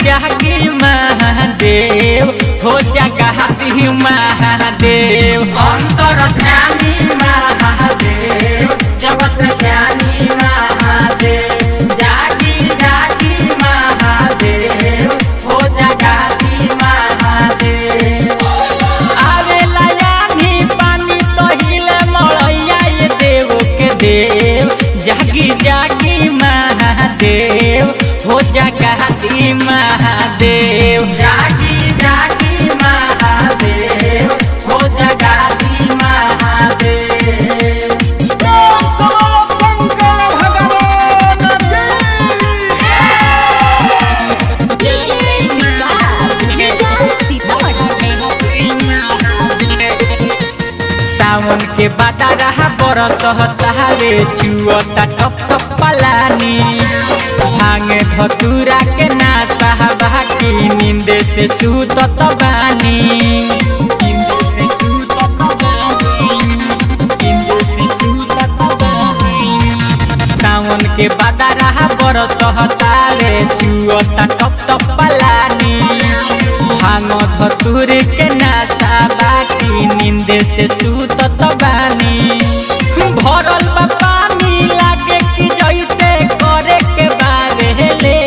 जागी महादेव हो जगती महादेव अंतर्यामी महादेव जगत ज्ञानी महादेव जागी जागी महादेव हो जगती महादेव आवेला यानी पानी तो हिले मड़ैया ये देव के देव जागी जागी महादेव हो जगती महादेव जागी जागी महादेव हो जगती महादेव सावन के बाटा रहा बरस हतारे चुअता टप टप पलानी भांगे धतूरा के नासा बाकी नींदे से सूतत बानी सावन के बाटा रहा बरस हतारे चुअता टप टप पलानी भांग धतूर के नासा बाकी नींदे से सूतत बानी भरल बा पानी लागे कि जैसे करे के बारे ले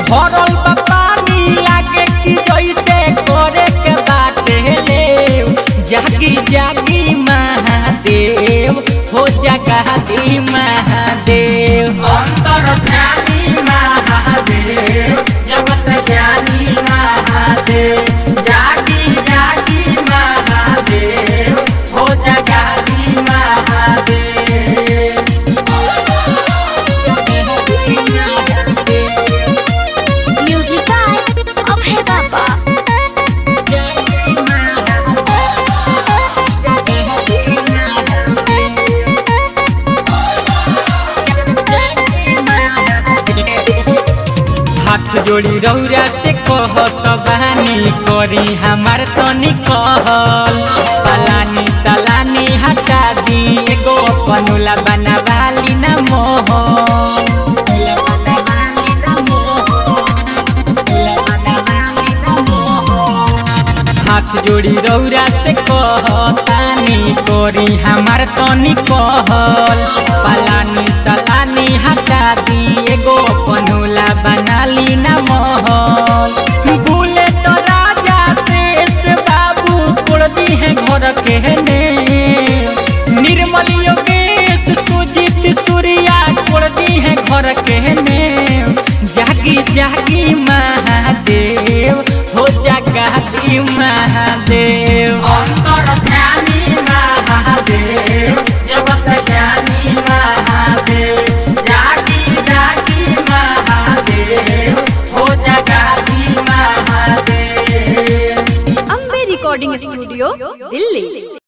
भरल बा पानी लागे कि जैसे करे के बारे ले जागी जागी महादेव हो जगती महादेव अंतर्यामी महादेव जगत ज्ञानी महादेव जागी जागी महादेव हो जगती महादेव म्यूजिक बाय अभय बाबा। हाथ जोड़ी रौरा से कहत बहानी करी हमार तनी कहल पलानी सलानी हटा दी एगो पनुला बनावाली न मोहन हाथ जोड़ी रौरा से कहतानी करी हमार तनी कहल पलानी सलानी हटा दी एगो पनुला बनाली न महल भूले तो राजा शेष बाबू तोड़ दी है घर के ने निर्मल योगेश सुजीत सूर्या तोड़ दी है घर के ने जागी जागी महादेव हो जगती महादेव अंतर्यामी महादेव जगत ज्ञानी महादेव जागी जागी महादेव हो जगती महादेव। Ambe recording studio Delhi.